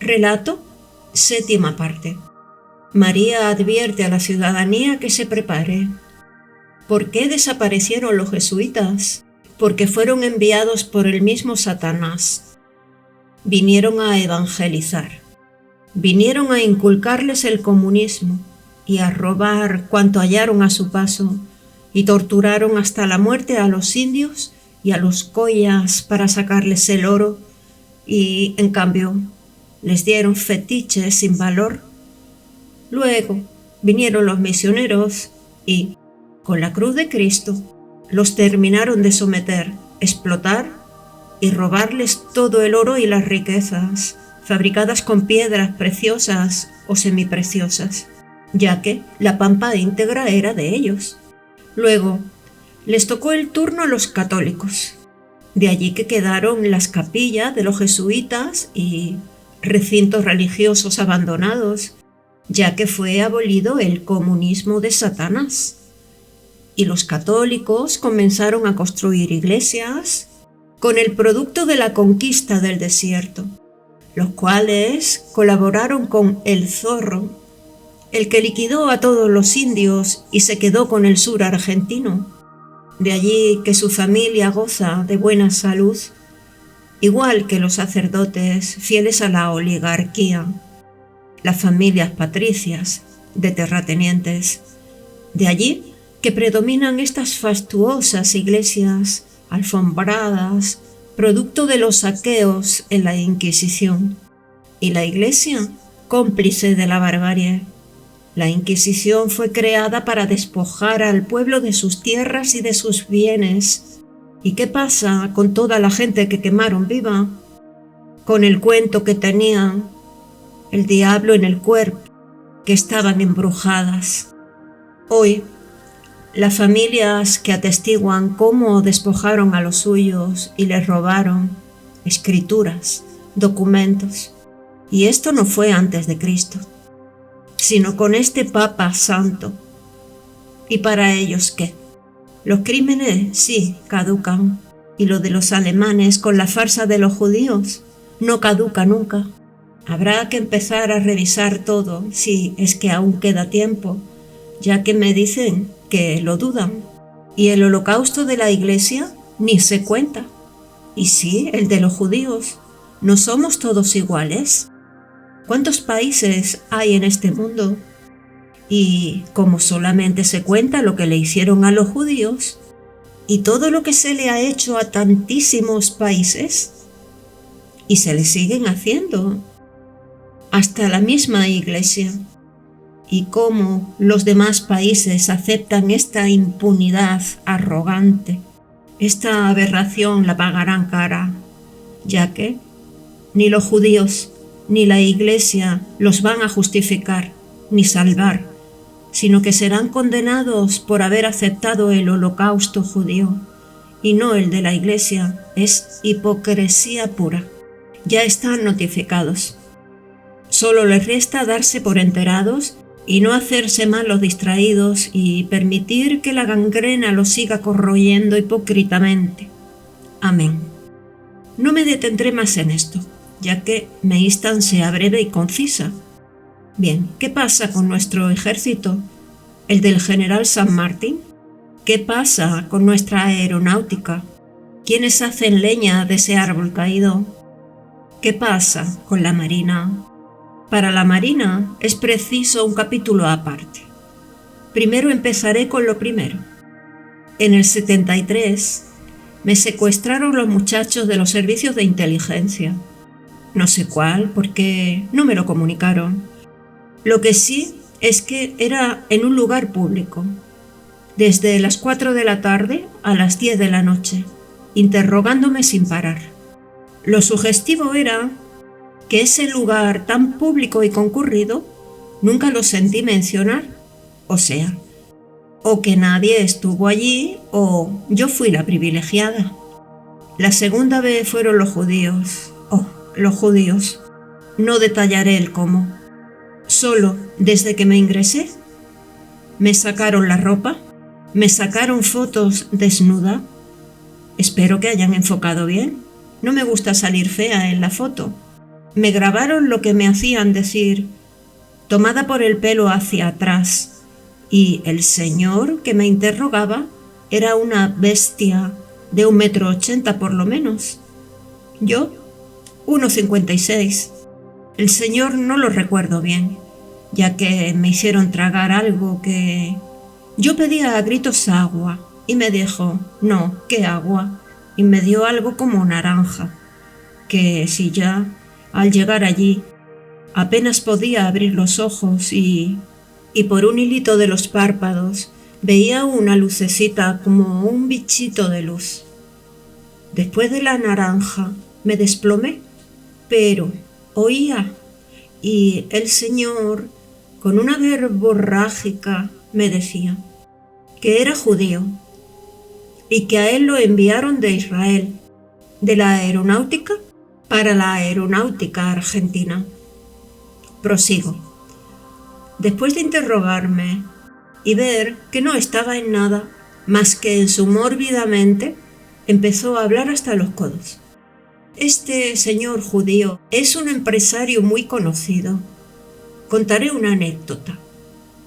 Relato, séptima parte. María advierte a la ciudadanía que se prepare. ¿Por qué desaparecieron los jesuitas? Porque fueron enviados por el mismo Satanás. Vinieron a evangelizar. Vinieron a inculcarles el comunismo y a robar cuanto hallaron a su paso, y torturaron hasta la muerte a los indios y a los collas para sacarles el oro, y en cambio les dieron fetiches sin valor. Luego vinieron los misioneros y, con la cruz de Cristo, los terminaron de someter, explotar y robarles todo el oro y las riquezas, fabricadas con piedras preciosas o semipreciosas, ya que la pampa íntegra era de ellos. Luego les tocó el turno a los católicos. De allí que quedaron las capillas de los jesuitas y recintos religiosos abandonados, ya que fue abolido el comunismo de Satanás. Y los católicos comenzaron a construir iglesias con el producto de la conquista del desierto, los cuales colaboraron con el Zorro, el que liquidó a todos los indios y se quedó con el sur argentino. De allí que su familia goza de buena salud, igual que los sacerdotes fieles a la oligarquía, las familias patricias de terratenientes. De allí que predominan estas fastuosas iglesias alfombradas, producto de los saqueos en la Inquisición. Y la Iglesia, cómplice de la barbarie. La Inquisición fue creada para despojar al pueblo de sus tierras y de sus bienes. ¿Y qué pasa con toda la gente que quemaron viva? Con el cuento que tenían el diablo en el cuerpo, que estaban embrujadas. Hoy, las familias que atestiguan cómo despojaron a los suyos y les robaron escrituras, documentos. Y esto no fue antes de Cristo, sino con este Papa Santo. ¿Y para ellos qué? Los crímenes sí caducan, y lo de los alemanes con la farsa de los judíos no caduca nunca. Habrá que empezar a revisar todo, si es que aún queda tiempo, ya que me dicen que lo dudan. Y el holocausto de la Iglesia ni se cuenta. Y sí, el de los judíos. ¿No somos todos iguales? ¿Cuántos países hay en este mundo? Y como solamente se cuenta lo que le hicieron a los judíos y todo lo que se le ha hecho a tantísimos países, y se le siguen haciendo, hasta la misma Iglesia. Y cómo los demás países aceptan esta impunidad arrogante. Esta aberración la pagarán cara, ya que ni los judíos ni la Iglesia los van a justificar ni salvar, sino que serán condenados por haber aceptado el holocausto judío y no el de la Iglesia. Es hipocresía pura. Ya están notificados. Solo les resta darse por enterados y no hacerse mal los distraídos y permitir que la gangrena los siga corroyendo hipócritamente. Amén. No me detendré más en esto, ya que me instan sea breve y concisa. Bien, ¿qué pasa con nuestro ejército? ¿El del general San Martín? ¿Qué pasa con nuestra aeronáutica? ¿Quiénes hacen leña de ese árbol caído? ¿Qué pasa con la Marina? Para la Marina es preciso un capítulo aparte. Primero empezaré con lo primero. En el 73 me secuestraron los muchachos de los servicios de inteligencia. No sé cuál, porque no me lo comunicaron. Lo que sí es que era en un lugar público, desde las 4 de la tarde a las 10 de la noche, interrogándome sin parar. Lo sugestivo era que ese lugar tan público y concurrido nunca lo sentí mencionar, o sea, o que nadie estuvo allí o yo fui la privilegiada. La segunda vez fueron los judíos. Oh, los judíos. No detallaré el cómo. Solo desde que me ingresé, me sacaron la ropa, me sacaron fotos desnuda. Espero que hayan enfocado bien. No me gusta salir fea en la foto. Me grabaron lo que me hacían decir, tomada por el pelo hacia atrás, y el señor que me interrogaba era una bestia de 1,80 m por lo menos. Yo, 1,56 m. El señor no lo recuerdo bien, ya que me hicieron tragar algo que... Yo pedía a gritos agua, y me dijo, no, ¿qué agua? Y me dio algo como naranja, que si ya, al llegar allí, apenas podía abrir los ojos y por un hilito de los párpados veía una lucecita como un bichito de luz. Después de la naranja me desplomé, pero oía, y el señor, con una verborrágica, me decía que era judío y que a él lo enviaron de Israel, de la aeronáutica, para la aeronáutica argentina. Prosigo. Después de interrogarme y ver que no estaba en nada más que en su mórbida mente, empezó a hablar hasta los codos. Este señor judío es un empresario muy conocido. Contaré una anécdota.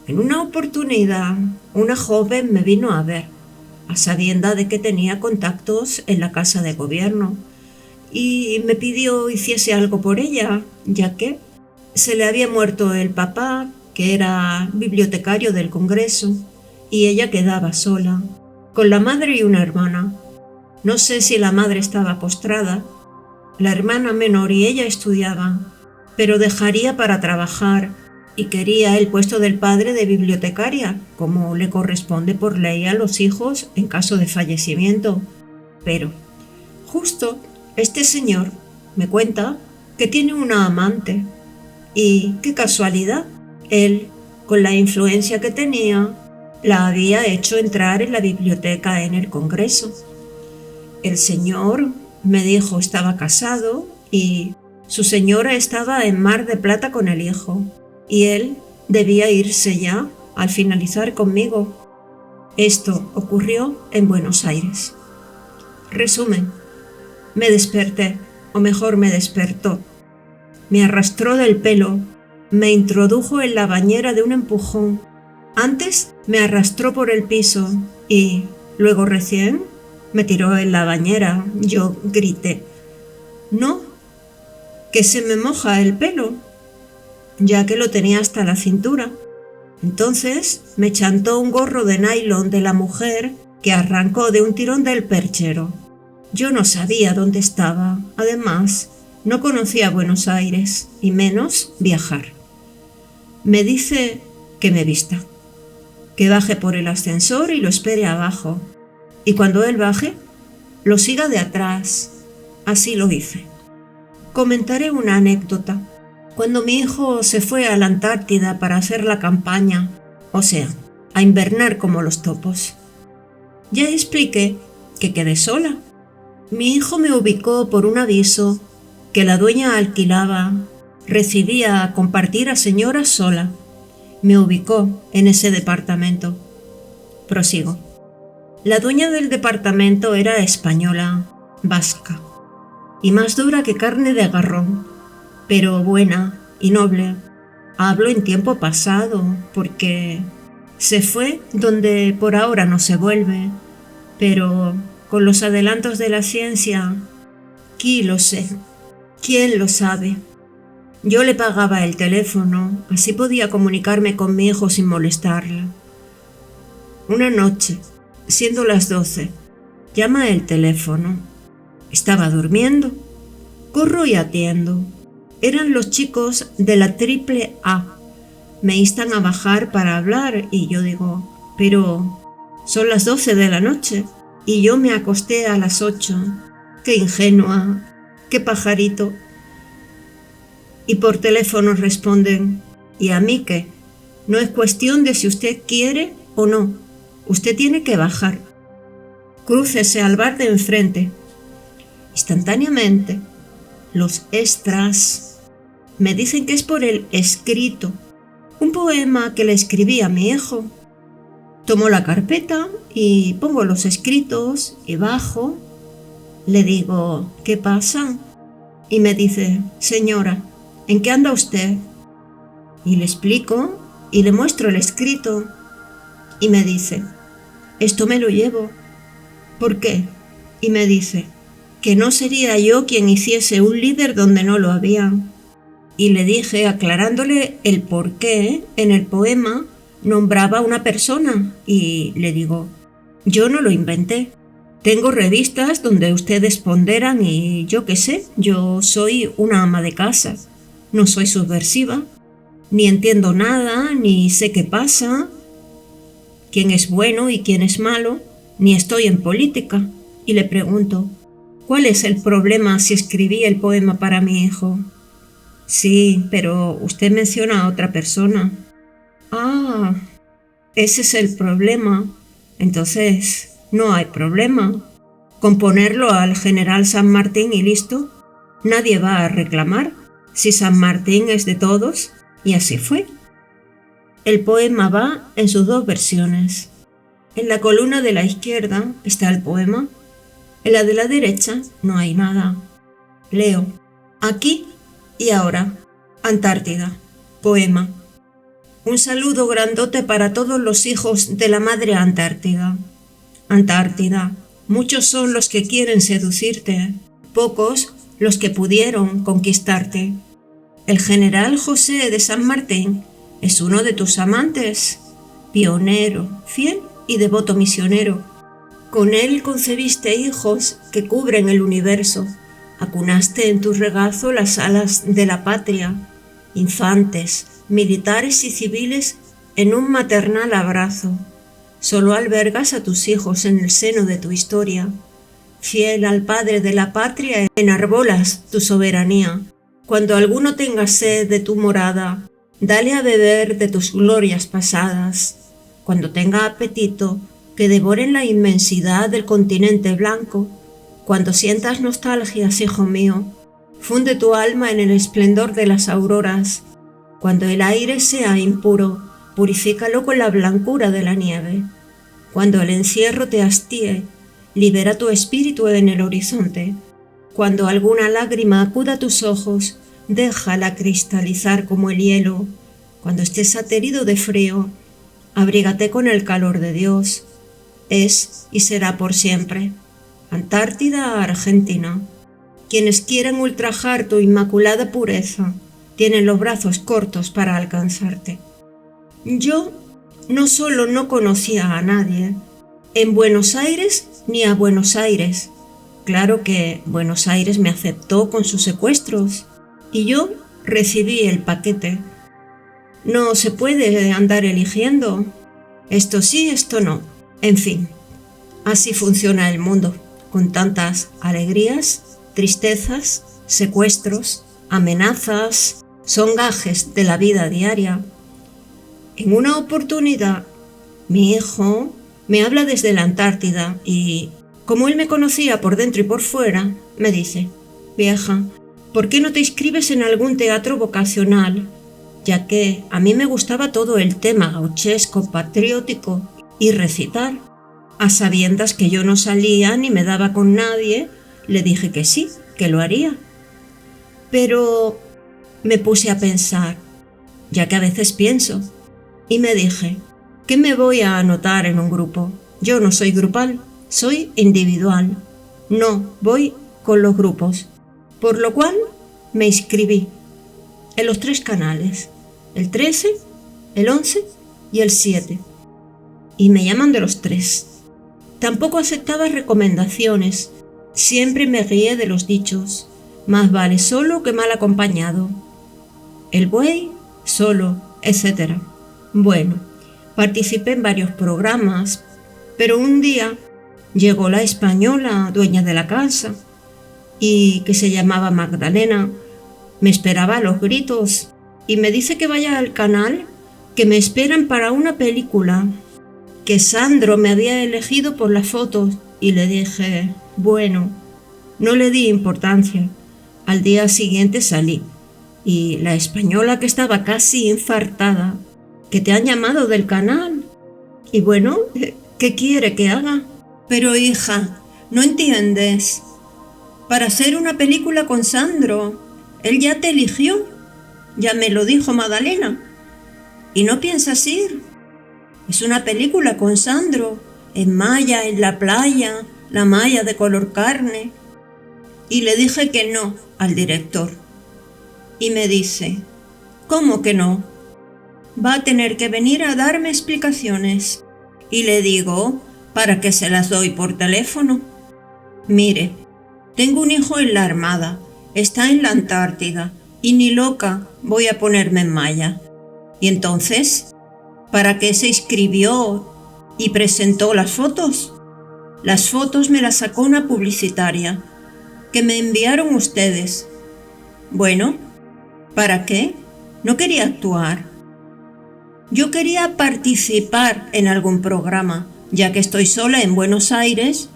En una oportunidad, una joven me vino a ver, a sabiendas de que tenía contactos en la casa de gobierno, y me pidió hiciese algo por ella, ya que se le había muerto el papá, que era bibliotecario del Congreso, y ella quedaba sola, con la madre y una hermana. No sé si la madre estaba postrada, la hermana menor y ella estudiaban, pero dejaría para trabajar y quería el puesto del padre de bibliotecaria, como le corresponde por ley a los hijos en caso de fallecimiento. Pero justo este señor me cuenta que tiene una amante, y qué casualidad, él, con la influencia que tenía, la había hecho entrar en la biblioteca en el Congreso. El señor, me dijo, estaba casado y su señora estaba en Mar de Plata con el hijo, y él debía irse ya al finalizar conmigo. Esto ocurrió en Buenos Aires. Resumen, me desperté, o mejor me despertó. Me arrastró del pelo, me introdujo en la bañera de un empujón. Antes me arrastró por el piso y luego recién me tiró en la bañera. Yo grité, no, que se me moja el pelo, ya que lo tenía hasta la cintura. Entonces me chantó un gorro de nylon de la mujer que arrancó de un tirón del perchero. Yo no sabía dónde estaba, además no conocía Buenos Aires y menos viajar. Me dice que me vista, que baje por el ascensor y lo espere abajo, y cuando él baje, lo siga de atrás. Así lo hice. Comentaré una anécdota. Cuando mi hijo se fue a la Antártida para hacer la campaña, o sea, a invernar como los topos, ya expliqué que quedé sola. Mi hijo me ubicó por un aviso que la dueña alquilaba, recibía a compartir a señoras sola. Me ubicó en ese departamento. Prosigo. La dueña del departamento era española, vasca, y más dura que carne de garrón, pero buena y noble. Hablo en tiempo pasado, porque se fue donde por ahora no se vuelve, pero con los adelantos de la ciencia, ¿quién lo sé? ¿Quién lo sabe? Yo le pagaba el teléfono, así podía comunicarme con mi hijo sin molestarla. Una noche, siendo las 12, llama el teléfono. Estaba durmiendo. Corro y atiendo. Eran los chicos de la AAA. Me instan a bajar para hablar y yo digo, pero son las 12 de la noche y yo me acosté a las 8. Qué ingenua, qué pajarito. Y por teléfono responden, ¿y a mí qué? No es cuestión de si usted quiere o no. Usted tiene que bajar. Crúcese al bar de enfrente. Instantáneamente, los extras me dicen que es por el escrito, un poema que le escribí a mi hijo. Tomo la carpeta y pongo los escritos y bajo. Le digo, ¿qué pasa? y me dice: «Señora, ¿en qué anda usted?». Y le explico y le muestro el escrito y me dice: «Esto me lo llevo». «¿Por qué?». Y me dice: «Que no sería yo quien hiciese un líder donde no lo había». Y le dije, aclarándole el por qué en el poema nombraba una persona, y le digo: «Yo no lo inventé. Tengo revistas donde ustedes ponderan y yo qué sé, yo soy una ama de casa. No soy subversiva, ni entiendo nada, ni sé qué pasa, quién es bueno y quién es malo, ni estoy en política». Y le pregunto: «¿Cuál es el problema si escribí el poema para mi hijo?». «Sí, pero usted menciona a otra persona». «Ah, ese es el problema. Entonces, no hay problema. Con ponerlo al general San Martín y listo, nadie va a reclamar si San Martín es de todos». Y así fue. El poema va en sus dos versiones. En la columna de la izquierda está el poema. En la de la derecha no hay nada. Leo: «Aquí y ahora, Antártida, poema. Un saludo grandote para todos los hijos de la madre Antártida. Antártida, muchos son los que quieren seducirte, pocos los que pudieron conquistarte. El general José de San Martín es uno de tus amantes, pionero, fiel y devoto misionero. Con él concebiste hijos que cubren el universo, acunaste en tu regazo las alas de la patria, infantes, militares y civiles en un maternal abrazo. Solo albergas a tus hijos en el seno de tu historia. Fiel al padre de la patria, enarbolas tu soberanía. Cuando alguno tenga sed de tu morada, dale a beber de tus glorias pasadas. Cuando tenga apetito, que devoren la inmensidad del continente blanco. Cuando sientas nostalgias, hijo mío, funde tu alma en el esplendor de las auroras. Cuando el aire sea impuro, purifícalo con la blancura de la nieve. Cuando el encierro te hastíe, libera tu espíritu en el horizonte. Cuando alguna lágrima acuda a tus ojos, déjala cristalizar como el hielo. Cuando estés aterido de frío, abrígate con el calor de Dios. Es y será por siempre. Antártida, Argentina. Quienes quieren ultrajar tu inmaculada pureza tienen los brazos cortos para alcanzarte». Yo no solo no conocía a nadie en Buenos Aires ni a Buenos Aires. Claro que Buenos Aires me aceptó con sus secuestros y yo recibí el paquete. No se puede andar eligiendo. Esto sí, esto no. En fin, así funciona el mundo, con tantas alegrías, tristezas, secuestros, amenazas, son gajes de la vida diaria. En una oportunidad, mi hijo me habla desde la Antártida y, como él me conocía por dentro y por fuera, me dice: «Vieja, ¿por qué no te inscribes en algún teatro vocacional?», ya que a mí me gustaba todo el tema gauchesco, patriótico y recitar. A sabiendas que yo no salía ni me daba con nadie, le dije que sí, que lo haría. Pero me puse a pensar, ya que a veces pienso, y me dije: ¿qué me voy a anotar en un grupo? Yo no soy grupal, soy individual. No voy con los grupos. Por lo cual me inscribí en los 3 canales, el 13, el 11 y el 7. Y me llaman de los 3. Tampoco aceptaba recomendaciones. Siempre me guié de los dichos: más vale solo que mal acompañado. El buey, solo, etc. Bueno, participé en varios programas, pero un día llegó la española, dueña de la casa, y que se llamaba Magdalena. Me esperaba a los gritos y me dice que vaya al canal, que me esperan para una película, que Sandro me había elegido por las fotos, y le dije: bueno, no le di importancia. Al día siguiente salí y la española, que estaba casi infartada: «¿Que te han llamado del canal?» Y bueno, ¿qué quiere que haga? «Pero hija, ¿no entiendes? para hacer una película con Sandro. Él ya te eligió, ya me lo dijo Magdalena. ¿Y no piensas ir? Es una película con Sandro, en malla, en la playa, la malla de color carne. Y le dije que no al director. Y me dice, ¿cómo que no? Va a tener que venir a darme explicaciones. Y le digo, ¿para qué se las doy por teléfono? Mire, tengo un hijo en la Armada, está en la Antártida, y ni loca voy a ponerme en malla. Y entonces, ¿para qué se inscribió y presentó las fotos? Las fotos me las sacó una publicitaria, que me enviaron ustedes. Bueno, ¿para qué? No quería actuar. Yo quería participar en algún programa, ya que estoy sola en Buenos Aires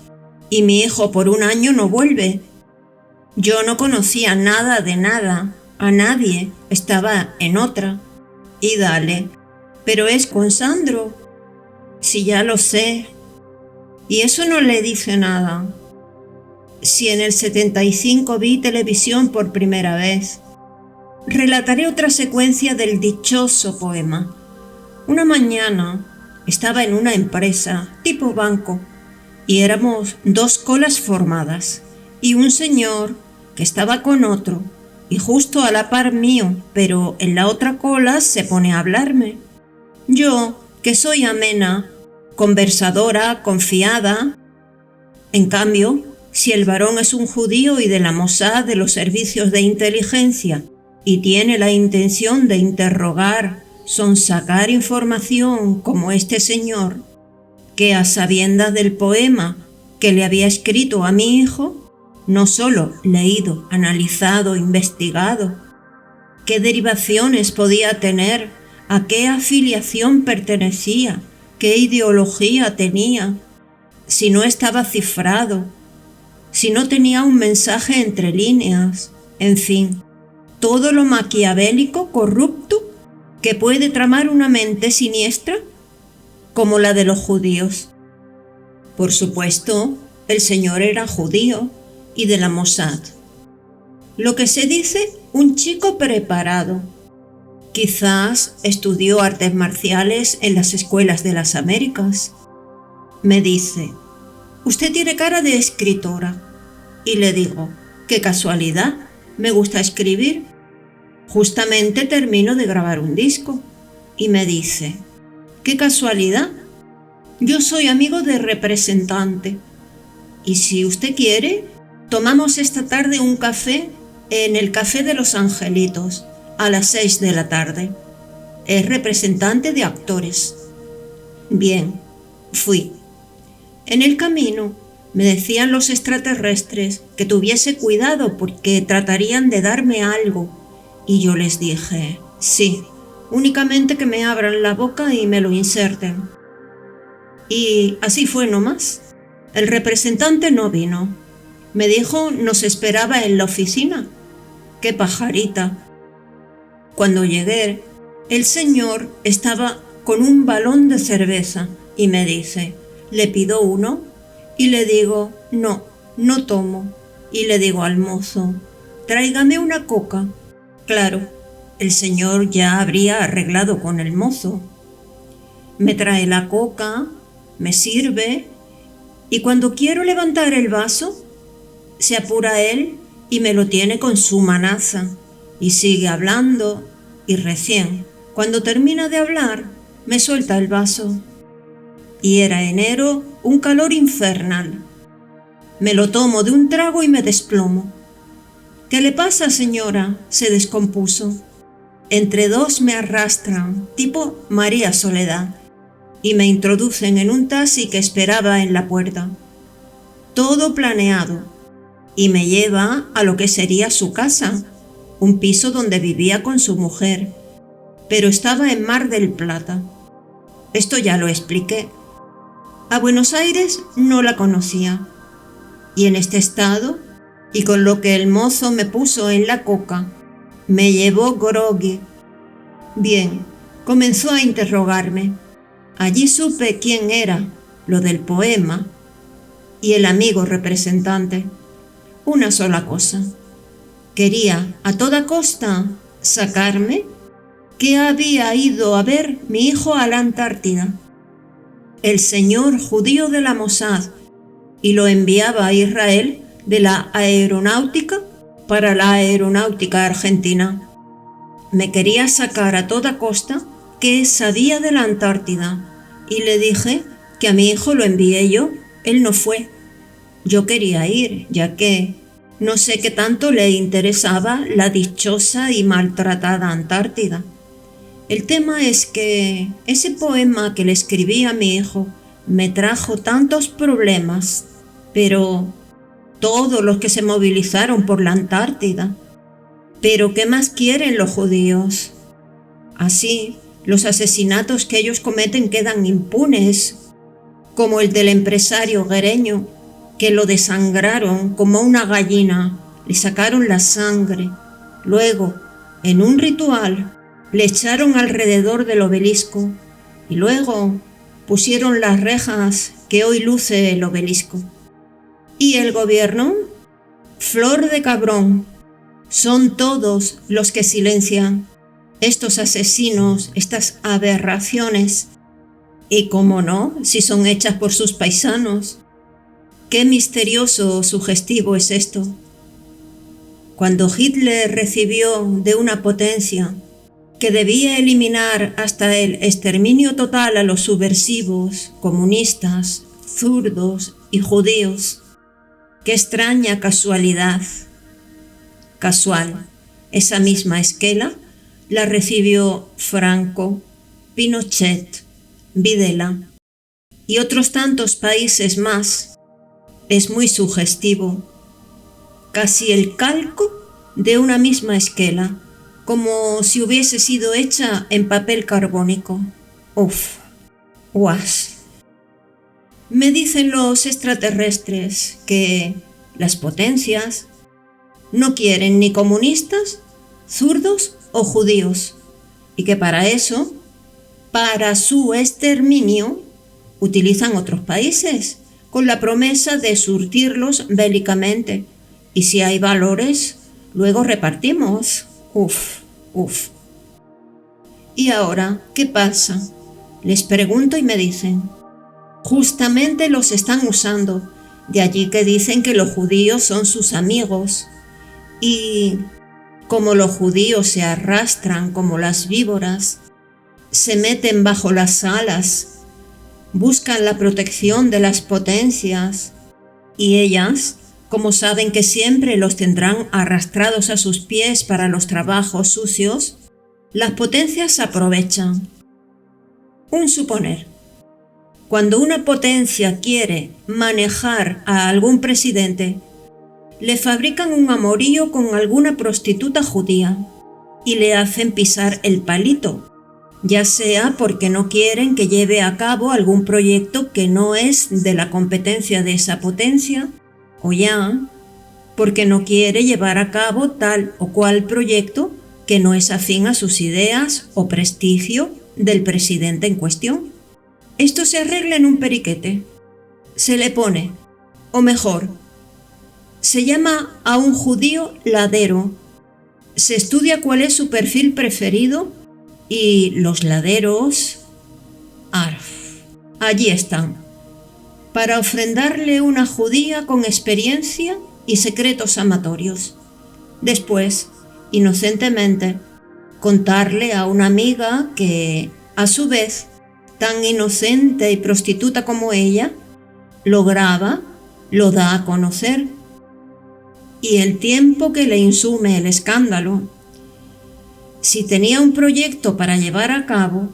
y mi hijo por un año no vuelve. Yo no conocía nada de nada, a nadie, estaba en otra. Y dale, pero es con Sandro. Si ya lo sé. Y eso no le dice nada. Si en el 75 vi televisión por primera vez. Relataré otra secuencia del dichoso poema. Una mañana estaba en una empresa tipo banco y éramos 2 colas formadas y un señor que estaba con otro y justo a la par mío, pero en la otra cola se pone a hablarme. Yo, que soy amena, conversadora, confiada. En cambio, si el varón es un judío y de la Mossad, de los servicios de inteligencia, y tiene la intención de interrogar, sonsacar información como este señor, que a sabiendas del poema que le había escrito a mi hijo, no solo leído, analizado, investigado, qué derivaciones podía tener, a qué afiliación pertenecía, qué ideología tenía, si no estaba cifrado, si no tenía un mensaje entre líneas, en fin, todo lo maquiavélico, corrupto, que puede tramar una mente siniestra como la de los judíos. Por supuesto, el señor era judío y de la Mossad. Lo que se dice, un chico preparado. Quizás estudió artes marciales en las escuelas de las Américas. Me dice, usted tiene cara de escritora. Y le digo, qué casualidad, me gusta escribir. Justamente termino de grabar un disco. Y me dice, qué casualidad, yo soy amigo de Representante. Y si usted quiere, tomamos esta tarde un café en el Café de los Angelitos, a las 6 de la tarde. Es representante de actores. Bien, fui. En el camino me decían los extraterrestres que tuviese cuidado porque tratarían de darme algo. Y yo les dije, sí, únicamente que me abran la boca y me lo inserten. Y así fue nomás. El representante no vino. Me dijo nos esperaba en la oficina. ¡Qué pajarita! Cuando llegué, el señor estaba con un balón de cerveza y me dice, ¿le pido uno? Y le digo, no, no tomo. Y le digo al mozo, tráigame una coca. Claro, el señor ya habría arreglado con el mozo. Me trae la coca, me sirve, y cuando quiero levantar el vaso, se apura él y me lo tiene con su manaza, y sigue hablando, y recién, cuando termina de hablar, me suelta el vaso. Y era enero, un calor infernal. Me lo tomo de un trago y me desplomo. ¿Qué le pasa, señora?, se descompuso. Entre 2 me arrastran, tipo María Soledad, y me introducen en un taxi que esperaba en la puerta. Todo planeado, y me lleva a lo que sería su casa, un piso donde vivía con su mujer, pero estaba en Mar del Plata. Esto ya lo expliqué. A Buenos Aires no la conocía, y en este estado, y con lo que el mozo me puso en la coca, me llevó groggy. Bien, comenzó a interrogarme. Allí supe quién era, lo del poema, y el amigo representante. una sola cosa. Quería a toda costa sacarme que había ido a ver mi hijo a la Antártida, el señor judío de la Mossad, y lo enviaba a Israel de la aeronáutica para la aeronáutica argentina. Me quería sacar a toda costa que sabía de la Antártida y le dije que a mi hijo lo envié yo, él no fue. Yo quería ir, ya que no sé qué tanto le interesaba la dichosa y maltratada Antártida. El tema es que ese poema que le escribí a mi hijo me trajo tantos problemas, pero todos los que se movilizaron por la Antártida. Pero ¿qué más quieren los judíos? Así, los asesinatos que ellos cometen quedan impunes, como el del empresario guereño, que lo desangraron como una gallina, le sacaron la sangre. Luego, en un ritual, le echaron alrededor del obelisco y luego pusieron las rejas que hoy luce el obelisco. ¿Y el gobierno? Flor de cabrón. Son todos los que silencian estos asesinos, estas aberraciones. Y cómo no, si son hechas por sus paisanos. Qué misterioso o sugestivo es esto. Cuando Hitler recibió de una potencia que debía eliminar hasta el exterminio total a los subversivos, comunistas, zurdos y judíos, qué extraña casualidad. Casual, esa misma esquela la recibió Franco, Pinochet, Videla y otros tantos países más. Es muy sugestivo, casi el calco de una misma esquela, como si hubiese sido hecha en papel carbónico. Uf, guas. Me dicen los extraterrestres que las potencias no quieren ni comunistas, zurdos o judíos, y que para eso, para su exterminio, utilizan otros países, con la promesa de surtirlos bélicamente. Y si hay valores, luego repartimos. Uf. ¿Y ahora qué pasa? Les pregunto y me dicen, justamente los están usando, de allí que dicen que los judíos son sus amigos. Y como los judíos se arrastran como las víboras, se meten bajo las alas, buscan la protección de las potencias, y ellas, como saben que siempre los tendrán arrastrados a sus pies para los trabajos sucios, las potencias aprovechan. Un suponer. Cuando una potencia quiere manejar a algún presidente, le fabrican un amorío con alguna prostituta judía y le hacen pisar el palito, ya sea porque no quieren que lleve a cabo algún proyecto que no es de la competencia de esa potencia, o ya porque no quiere llevar a cabo tal o cual proyecto que no es afín a sus ideas o prestigio del presidente en cuestión. Esto se arregla en un periquete. Se le pone, o mejor, se llama a un judío ladero. Se estudia cuál es su perfil preferido y los laderos, allí están, para ofrendarle una judía con experiencia y secretos amatorios. Después, inocentemente, contarle a una amiga que, a su vez, tan inocente y prostituta como ella, lo graba, lo da a conocer. Y el tiempo que le insume el escándalo. Si tenía un proyecto para llevar a cabo,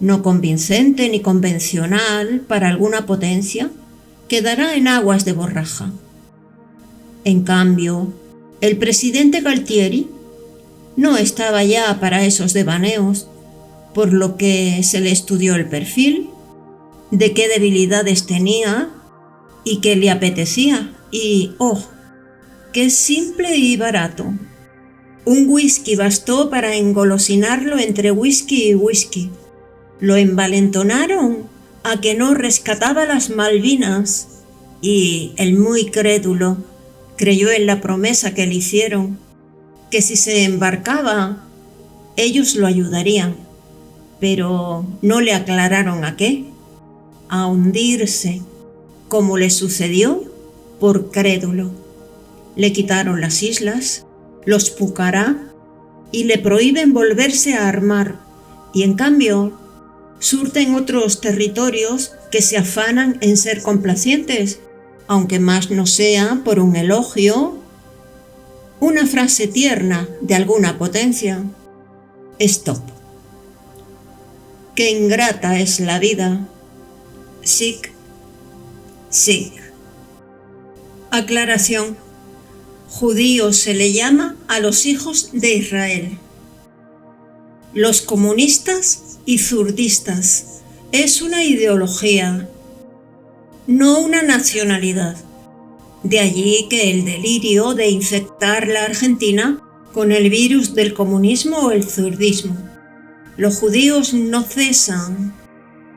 no convincente ni convencional para alguna potencia, quedará en aguas de borraja. En cambio, el presidente Galtieri no estaba ya para esos devaneos, por lo que se le estudió el perfil, de qué debilidades tenía y qué le apetecía, y qué simple y barato. Un whisky bastó para engolosinarlo entre whisky y whisky. Lo envalentonaron a que no rescataba las Malvinas y el muy crédulo creyó en la promesa que le hicieron, que si se embarcaba, ellos lo ayudarían, pero no le aclararon a qué, a hundirse, como le sucedió por crédulo. Le quitaron las islas, los Pucará, y le prohíben volverse a armar, y en cambio surten otros territorios que se afanan en ser complacientes, aunque más no sea por un elogio, una frase tierna de alguna potencia. Stop. Qué ingrata es la vida. Sic. Aclaración. Judíos se le llama a los hijos de Israel. Los comunistas y zurdistas es una ideología, no una nacionalidad. De allí que el delirio de infectar la Argentina con el virus del comunismo o el zurdismo. Los judíos no cesan.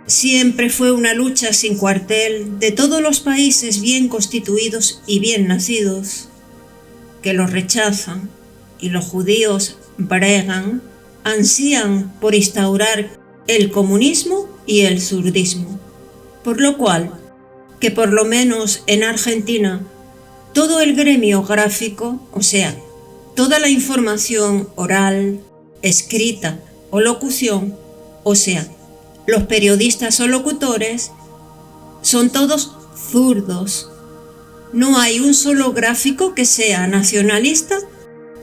Siempre fue una lucha sin cuartel de todos los países bien constituidos y bien nacidos, que los rechazan, y los judíos bregan, ansían por instaurar el comunismo y el zurdismo. Por lo cual, que por lo menos en Argentina, todo el gremio gráfico, o sea, toda la información oral, escrita o locución, o sea, los periodistas o locutores, son todos zurdos. No hay un solo gráfico que sea nacionalista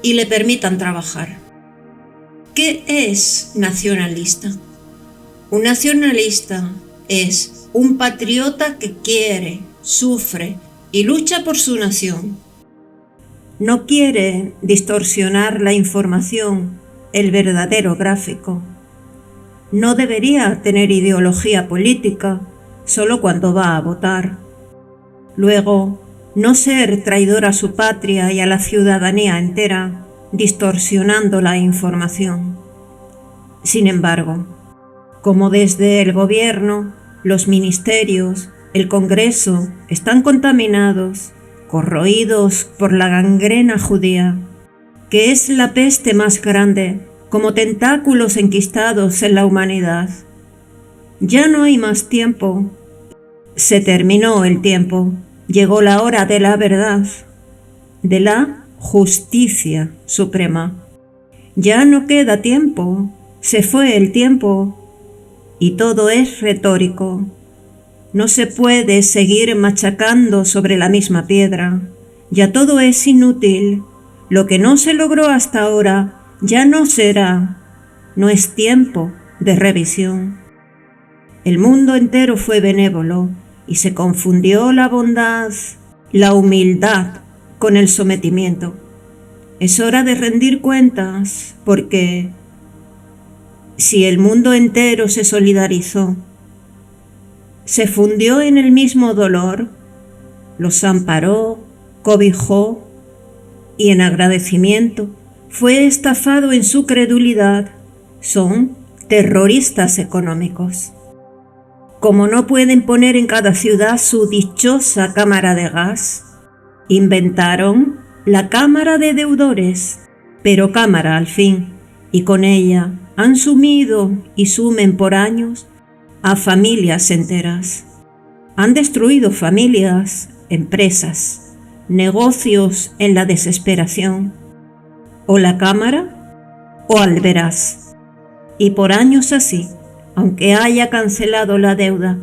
y le permitan trabajar. ¿Qué es nacionalista? Un nacionalista es un patriota que quiere, sufre y lucha por su nación. No quiere distorsionar la información, el verdadero gráfico. No debería tener ideología política solo cuando va a votar. Luego, no ser traidor a su patria y a la ciudadanía entera, distorsionando la información. Sin embargo, como desde el gobierno, los ministerios, el Congreso están contaminados, corroídos por la gangrena judía, que es la peste más grande, como tentáculos enquistados en la humanidad. Ya no hay más tiempo. Se terminó el tiempo. Llegó la hora de la verdad, de la justicia suprema. Ya no queda tiempo. Se fue el tiempo. Y todo es retórico. No se puede seguir machacando sobre la misma piedra. Ya todo es inútil. Lo que no se logró hasta ahora ya no será. No es tiempo de revisión. El mundo entero fue benévolo y se confundió la bondad, la humildad con el sometimiento. Es hora de rendir cuentas porque si el mundo entero se solidarizó, se fundió en el mismo dolor, los amparó, cobijó y en agradecimiento fue estafado en su credulidad, son terroristas económicos. Como no pueden poner en cada ciudad su dichosa cámara de gas, inventaron la cámara de deudores, pero cámara al fin, y con ella han sumido y sumen por años a familias enteras. Han destruido familias, empresas, negocios en la desesperación. O la cámara o al veraz. Y por años así, aunque haya cancelado la deuda,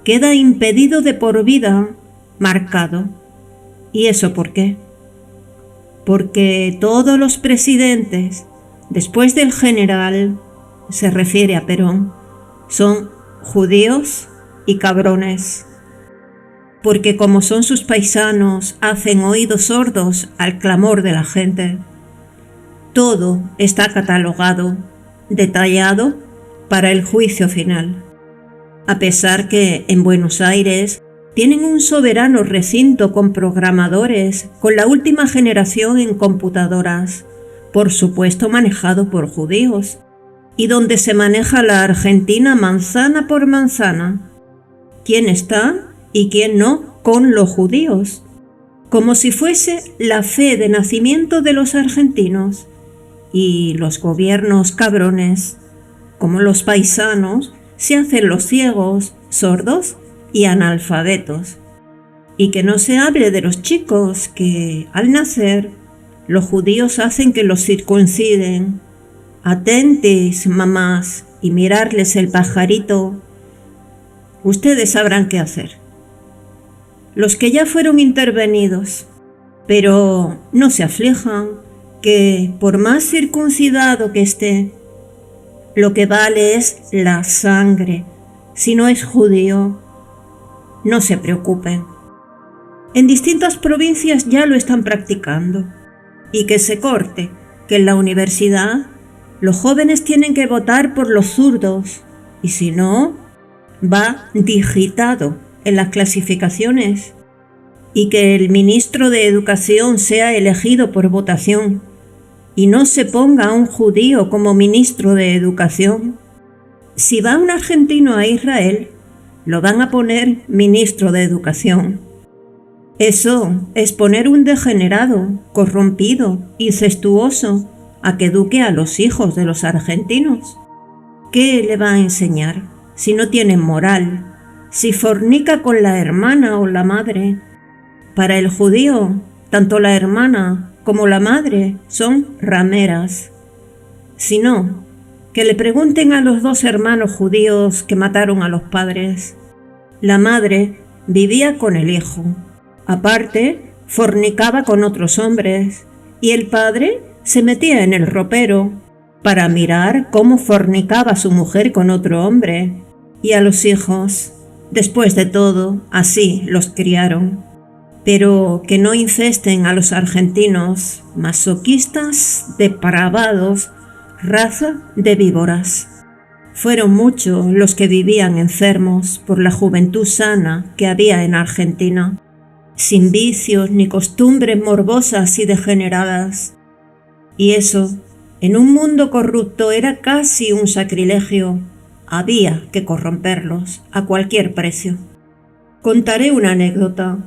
queda impedido de por vida, marcado. ¿Y eso por qué? Porque todos los presidentes, después del general, se refiere a Perón, son judíos y cabrones. Porque como son sus paisanos, hacen oídos sordos al clamor de la gente. Todo está catalogado, detallado para el juicio final. A pesar que en Buenos Aires tienen un soberano recinto con programadores con la última generación en computadoras, por supuesto manejado por judíos, y donde se maneja la Argentina manzana por manzana. ¿Quién está y quién no con los judíos? como si fuese la fe de nacimiento de los argentinos, y los gobiernos cabrones, como los paisanos, se hacen los ciegos, sordos y analfabetos. Y que no se hable de los chicos que, al nacer, los judíos hacen que los circunciden. Atentis, mamás, y mirarles el pajarito. Ustedes sabrán qué hacer. Los que ya fueron intervenidos, pero no se aflijan, que por más circuncidado que esté, lo que vale es la sangre. Si no es judío, no se preocupen. En distintas provincias ya lo están practicando. Y que se corte, que en la universidad los jóvenes tienen que votar por los zurdos, y si no, va digitado en las clasificaciones. Y que el ministro de Educación sea elegido por votación, y no se ponga a un judío como ministro de Educación. Si va un argentino a Israel, lo van a poner ministro de Educación. Eso es poner un degenerado, corrompido, incestuoso, a que eduque a los hijos de los argentinos. ¿Qué le va a enseñar si no tienen moral? Si fornica con la hermana o la madre. Para el judío, tanto la hermana como la madre son rameras. Si no, que le pregunten a los 2 hermanos judíos que mataron a los padres. La madre vivía con el hijo. Aparte, fornicaba con otros hombres, y el padre se metía en el ropero para mirar cómo fornicaba su mujer con otro hombre. Y a los hijos, después de todo, así los criaron. Pero que no infesten a los argentinos, masoquistas, depravados, raza de víboras. Fueron muchos los que vivían enfermos por la juventud sana que había en Argentina, sin vicios ni costumbres morbosas y degeneradas. Y eso, en un mundo corrupto, era casi un sacrilegio. Había que corromperlos a cualquier precio. Contaré una anécdota.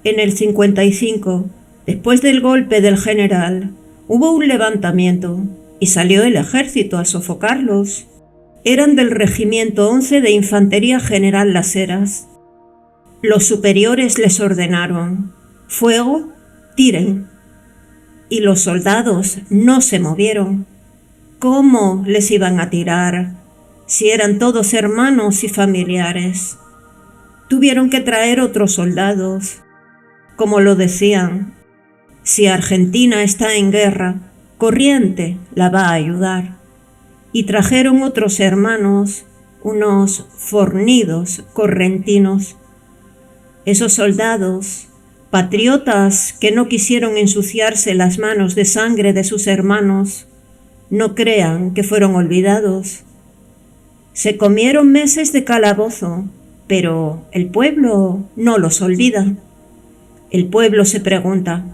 En el 55, después del golpe del general, hubo un levantamiento y salió el ejército a sofocarlos. Eran del regimiento 11 de Infantería General Las Heras. Los superiores les ordenaron: fuego, tiren. Y los soldados no se movieron. ¿Cómo les iban a tirar si eran todos hermanos y familiares? Tuvieron que traer otros soldados. Como lo decían, si Argentina está en guerra, Corriente la va a ayudar. Y trajeron otros hermanos, unos fornidos correntinos. Esos soldados, patriotas que no quisieron ensuciarse las manos de sangre de sus hermanos, no crean que fueron olvidados. Se comieron meses de calabozo, pero el pueblo no los olvida. El pueblo se pregunta: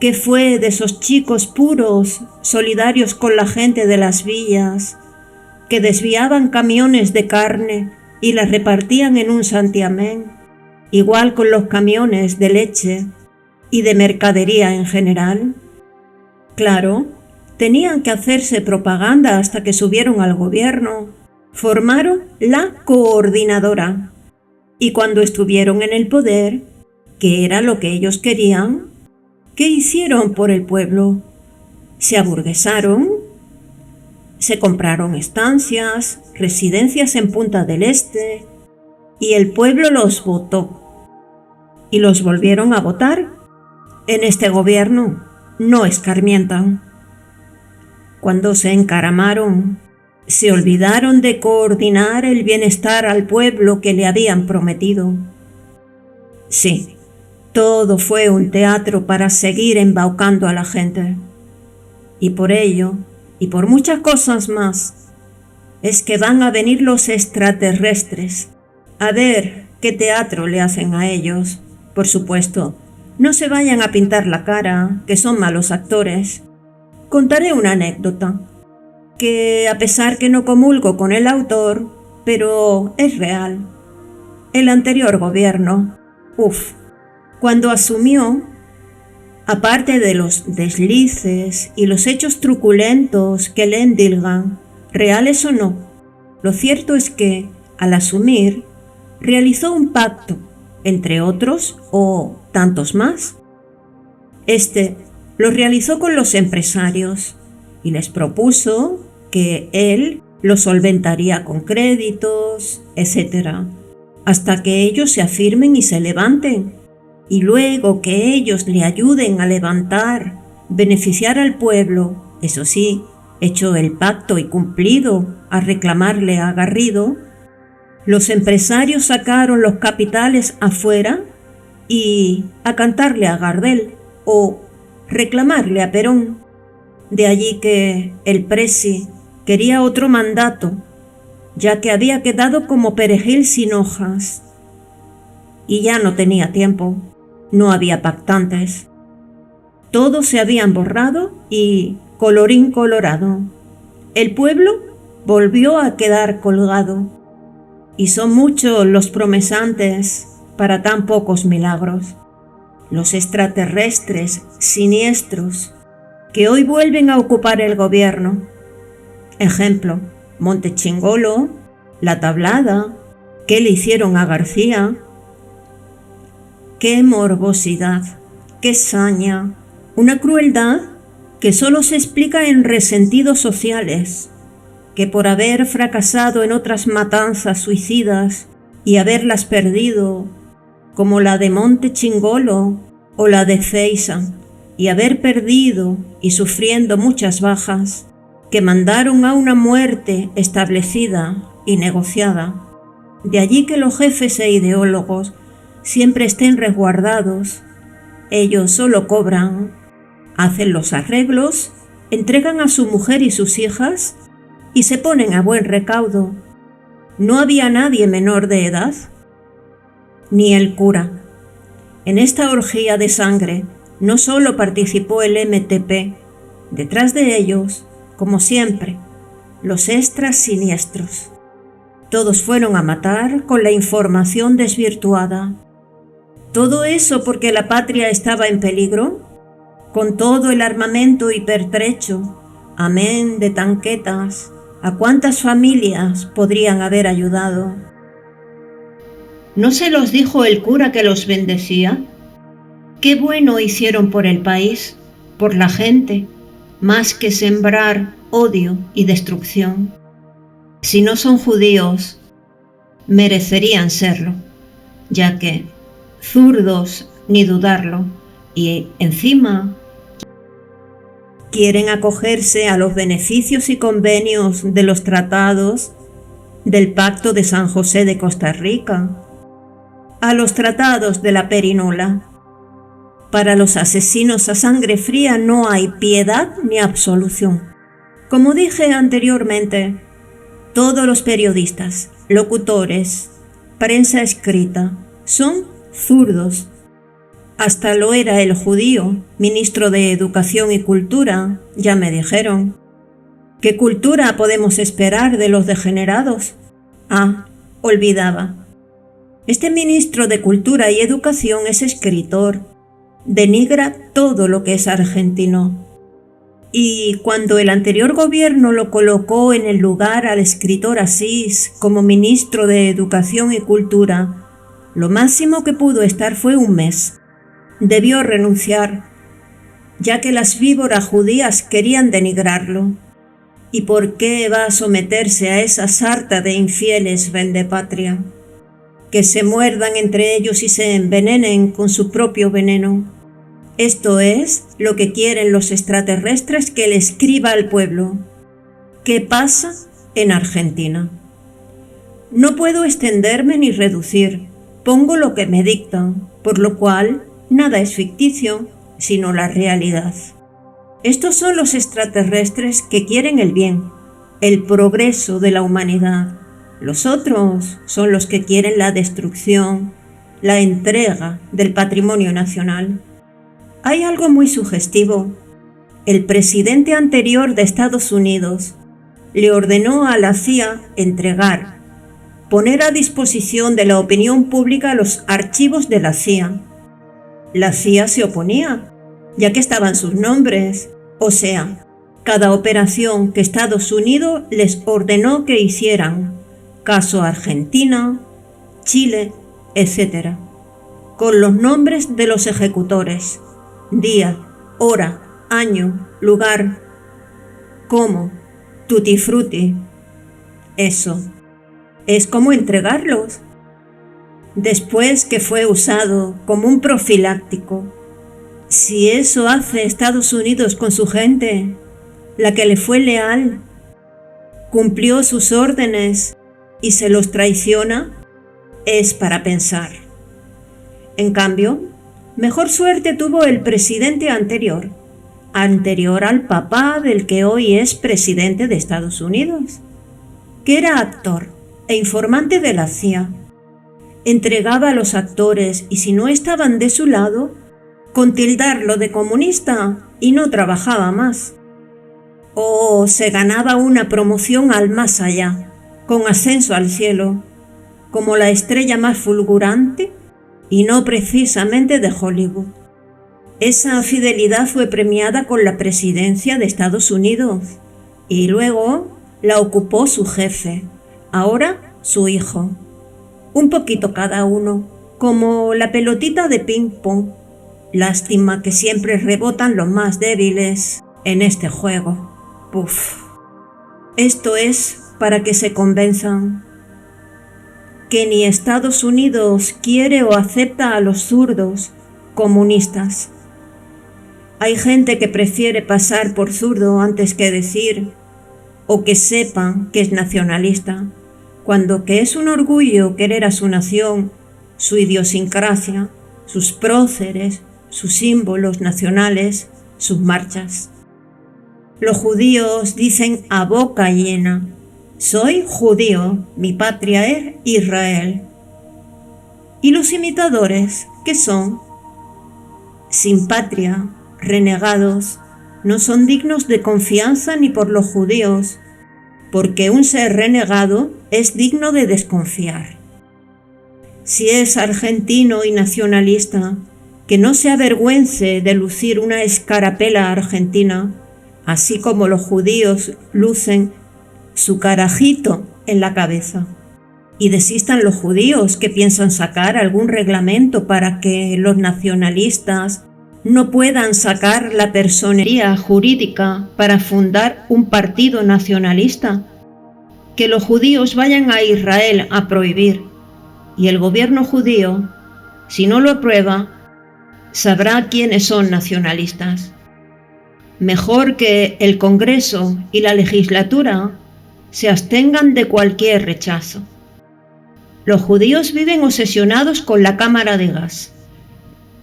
¿qué fue de esos chicos puros, solidarios con la gente de las villas, que desviaban camiones de carne y las repartían en un santiamén, igual con los camiones de leche y de mercadería en general? Claro, tenían que hacerse propaganda hasta que subieron al gobierno. Formaron la coordinadora. Y cuando estuvieron en el poder, ¿qué era lo que ellos querían? ¿Qué hicieron por el pueblo? Se aburguesaron, se compraron estancias, residencias en Punta del Este, y el pueblo los votó. Y los volvieron a votar. En este gobierno no escarmientan. Cuando se encaramaron, se olvidaron de coordinar el bienestar al pueblo que le habían prometido. Sí, todo fue un teatro para seguir embaucando a la gente. Y por ello, y por muchas cosas más, es que van a venir los extraterrestres a ver qué teatro le hacen a ellos. Por supuesto, no se vayan a pintar la cara, que son malos actores. Contaré una anécdota, que a pesar que no comulgo con el autor, pero es real. El anterior gobierno, cuando asumió, Aparte de los deslices y los hechos truculentos que le endilgan, reales o no, lo cierto es que, al asumir, realizó un pacto, entre otros o tantos más. Este lo realizó con los empresarios y les propuso que él lo solventaría con créditos, etc., hasta que ellos se afirmen y se levanten, y luego que ellos le ayuden a levantar, beneficiar al pueblo, eso sí, hecho el pacto y cumplido a reclamarle a Garrido, los empresarios sacaron los capitales afuera y a cantarle a Gardel o reclamarle a Perón. De allí que el presi quería otro mandato, ya que había quedado como perejil sin hojas. Y ya no tenía tiempo, no había pactantes. Todos se habían borrado y, colorín colorado, el pueblo volvió a quedar colgado. Y son muchos los promesantes para tan pocos milagros. Los extraterrestres siniestros que hoy vuelven a ocupar el gobierno. Ejemplo, Montechingolo, La Tablada, ¿qué le hicieron a García? ¡Qué morbosidad! ¡Qué saña! Una crueldad que solo se explica en resentidos sociales, que por haber fracasado en otras matanzas suicidas y haberlas perdido, como la de Montechingolo o la de Ceiza, y haber perdido y sufriendo muchas bajas, que mandaron a una muerte establecida y negociada. De allí que los jefes e ideólogos siempre estén resguardados. Ellos solo cobran, hacen los arreglos, entregan a su mujer y sus hijas y se ponen a buen recaudo. No había nadie menor de edad, ni el cura. En esta orgía de sangre no solo participó el MTP, detrás de ellos, como siempre, los extras siniestros. Todos fueron a matar con la información desvirtuada. Todo eso porque la patria estaba en peligro, con todo el armamento y pertrecho, amén de tanquetas. ¿A cuántas familias podrían haber ayudado? ¿No se los dijo el cura que los bendecía? Qué bueno hicieron por el país, por la gente, más que sembrar odio y destrucción. Si no son judíos, merecerían serlo, ya que zurdos ni dudarlo, y encima quieren acogerse a los beneficios y convenios de los tratados del Pacto de San José de Costa Rica, a los tratados de la Perinola. Para los asesinos a sangre fría no hay piedad ni absolución. Como dije anteriormente, todos los periodistas, locutores, prensa escrita, son zurdos. Hasta lo era el judío, ministro de Educación y Cultura, ya me dijeron. ¿Qué cultura podemos esperar de los degenerados? Ah, olvidaba. Este ministro de Cultura y Educación es escritor. Denigra todo lo que es argentino. Y cuando el anterior gobierno lo colocó en el lugar al escritor Asís como ministro de Educación y Cultura, lo máximo que pudo estar fue un mes. Debió renunciar, ya que las víboras judías querían denigrarlo. ¿Y por qué va a someterse a esa sarta de infieles vendepatria? Que se muerdan entre ellos y se envenenen con su propio veneno. Esto es lo que quieren los extraterrestres que le escriba al pueblo. ¿Qué pasa en Argentina? No puedo extenderme ni reducir, pongo lo que me dictan, por lo cual nada es ficticio, sino la realidad. Estos son los extraterrestres que quieren el bien, el progreso de la humanidad. Los otros son los que quieren la destrucción, la entrega del patrimonio nacional. Hay algo muy sugestivo. El presidente anterior de Estados Unidos le ordenó a la CIA entregar, poner a disposición de la opinión pública los archivos de la CIA. La CIA se oponía, ya que estaban sus nombres, o sea, cada operación que Estados Unidos les ordenó que hicieran, caso Argentina, Chile, etc., con los nombres de los ejecutores, día, hora, año, lugar, cómo, tutti frutti. Eso es como entregarlos. Después que fue usado como un profiláctico, si eso hace Estados Unidos con su gente, la que le fue leal, cumplió sus órdenes y se los traiciona, es para pensar. En cambio, mejor suerte tuvo el presidente anterior al papá del que hoy es presidente de Estados Unidos, que era actor e informante de la CIA. Entregaba a los actores y si no estaban de su lado, con tildarlo de comunista y no trabajaba más. O se ganaba una promoción al más allá, con ascenso al cielo, como la estrella más fulgurante y no precisamente de Hollywood. Esa fidelidad fue premiada con la presidencia de Estados Unidos y luego la ocupó su jefe, ahora su hijo. Un poquito cada uno, como la pelotita de ping-pong. Lástima que siempre rebotan los más débiles en este juego. Puf. Esto es para que se convenzan que ni Estados Unidos quiere o acepta a los zurdos comunistas. Hay gente que prefiere pasar por zurdo antes que decir o que sepan que es nacionalista, cuando que es un orgullo querer a su nación, su idiosincrasia, sus próceres, sus símbolos nacionales, sus marchas. Los judíos dicen a boca llena: soy judío, mi patria es Israel. ¿Y los imitadores qué son? Sin patria, renegados, no son dignos de confianza ni por los judíos, porque un ser renegado es digno de desconfiar. Si es argentino y nacionalista, que no se avergüence de lucir una escarapela argentina, así como los judíos lucen su carajito en la cabeza. Y desistan los judíos que piensan sacar algún reglamento para que los nacionalistas no puedan sacar la personería jurídica para fundar un partido nacionalista. Que los judíos vayan a Israel a prohibir, y el gobierno judío, si no lo aprueba, sabrá quiénes son nacionalistas. Mejor que el Congreso y la legislatura se abstengan de cualquier rechazo. Los judíos viven obsesionados con la cámara de gas.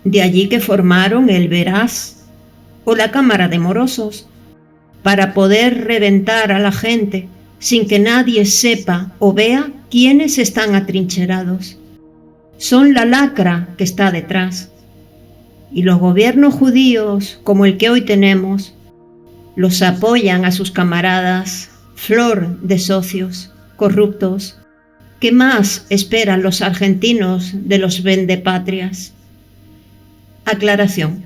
De allí que formaron el Verás o la cámara de morosos, para poder reventar a la gente sin que nadie sepa o vea quiénes están atrincherados. Son la lacra que está detrás. Y los gobiernos judíos, como el que hoy tenemos, los apoyan a sus camaradas, flor de socios corruptos. ¿Qué más esperan los argentinos de los vendepatrias? Aclaración.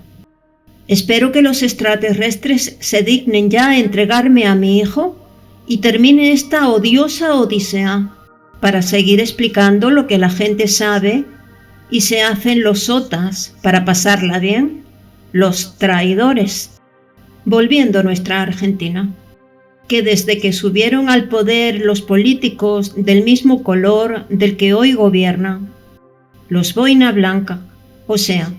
Espero que los extraterrestres se dignen ya a entregarme a mi hijo y termine esta odiosa odisea para seguir explicando lo que la gente sabe y se hacen los sotas para pasarla bien, los traidores. Volviendo a nuestra Argentina, que desde que subieron al poder los políticos del mismo color del que hoy gobiernan, los boina blanca, o sea,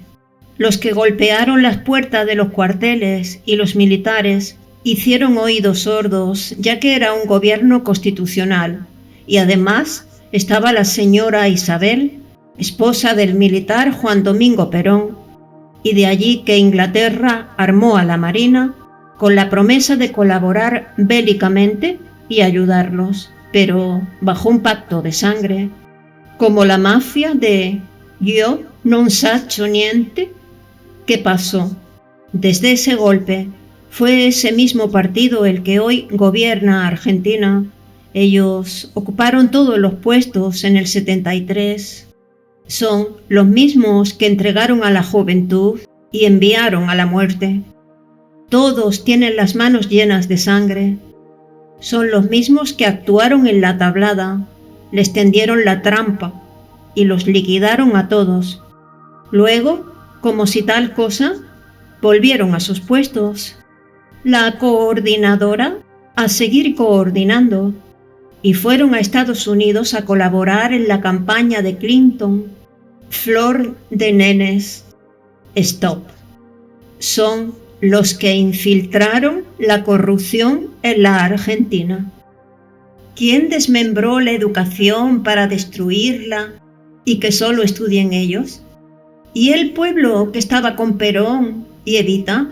los que golpearon las puertas de los cuarteles y los militares, hicieron oídos sordos, ya que era un gobierno constitucional, y además estaba la señora Isabel, esposa del militar Juan Domingo Perón, y de allí que Inglaterra armó a la Marina con la promesa de colaborar bélicamente y ayudarlos, pero bajo un pacto de sangre, como la mafia de Io non saccio niente. ¿Qué pasó? Desde ese golpe, fue ese mismo partido el que hoy gobierna Argentina. Ellos ocuparon todos los puestos en el 73. Son los mismos que entregaron a la juventud y enviaron a la muerte. Todos tienen las manos llenas de sangre. Son los mismos que actuaron en la tablada, les tendieron la trampa y los liquidaron a todos. Luego, como si tal cosa, volvieron a sus puestos. La coordinadora a seguir coordinando y fueron a Estados Unidos a colaborar en la campaña de Clinton. Flor de nenes. Stop. Son los que infiltraron la corrupción en la Argentina. ¿Quién desmembró la educación para destruirla y que solo estudien ellos? ¿Y el pueblo que estaba con Perón y Evita?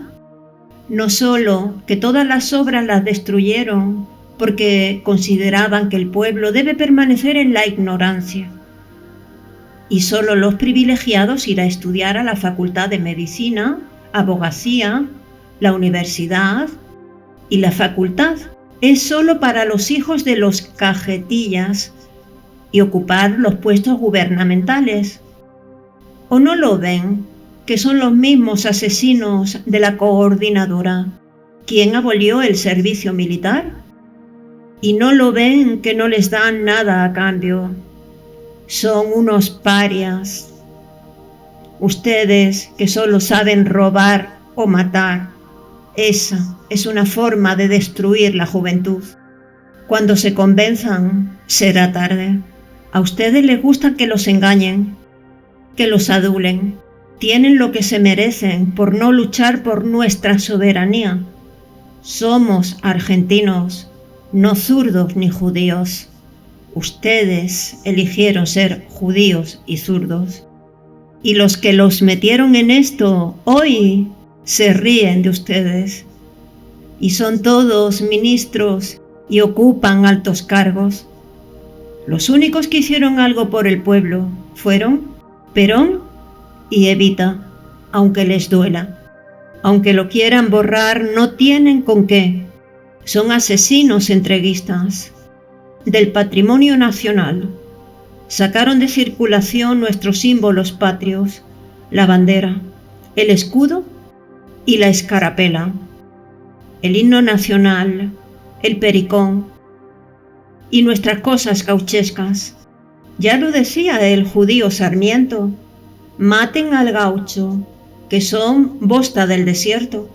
No solo que todas las obras las destruyeron porque consideraban que el pueblo debe permanecer en la ignorancia y solo los privilegiados ir a estudiar a la Facultad de Medicina, Abogacía, la universidad, y la facultad es solo para los hijos de los cajetillas y ocupar los puestos gubernamentales. ¿O no lo ven que son los mismos asesinos de la coordinadora quien abolió el servicio militar? ¿Y no lo ven que no les dan nada a cambio? Son unos parias. Ustedes que solo saben robar o matar, esa es una forma de destruir la juventud. Cuando se convenzan, será tarde. A ustedes les gusta que los engañen, que los adulen. Tienen lo que se merecen por no luchar por nuestra soberanía. Somos argentinos, no zurdos ni judíos. Ustedes eligieron ser judíos y zurdos. Y los que los metieron en esto hoy se ríen de ustedes. Y son todos ministros y ocupan altos cargos. Los únicos que hicieron algo por el pueblo fueron Perón y Evita, aunque les duela. Aunque lo quieran borrar, no tienen con qué. Son asesinos entreguistas. Del patrimonio nacional sacaron de circulación nuestros símbolos patrios, la bandera, el escudo y la escarapela, el himno nacional, el pericón y nuestras cosas gauchescas. Ya lo decía el judío Sarmiento: maten al gaucho, que son bosta del desierto,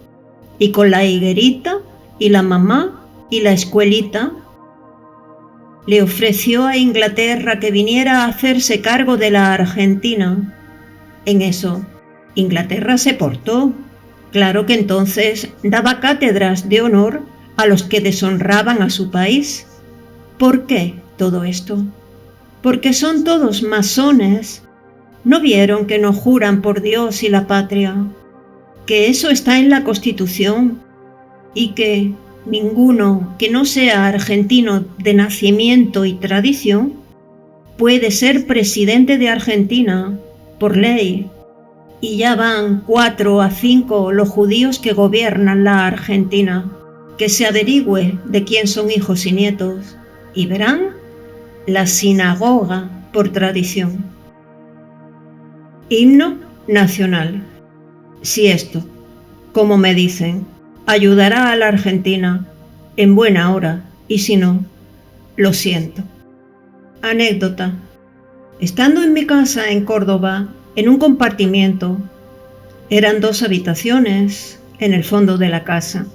y con la higuerita y la mamá y la escuelita le ofreció a Inglaterra que viniera a hacerse cargo de la Argentina. En eso, Inglaterra se portó. Claro que entonces daba cátedras de honor a los que deshonraban a su país. ¿Por qué todo esto? Porque son todos masones. ¿No vieron que no juran por Dios y la patria? Que eso está en la Constitución y que ninguno que no sea argentino de nacimiento y tradición puede ser presidente de Argentina por ley. Y ya van 4 a 5 los judíos que gobiernan la Argentina. Que se averigüe de quién son hijos y nietos y verán la sinagoga por tradición. Himno nacional. Si esto, como me dicen, ayudará a la Argentina, en buena hora, y si no, lo siento. Anécdota. Estando en mi casa en Córdoba, en un compartimiento, eran 2 habitaciones en el fondo de la casa.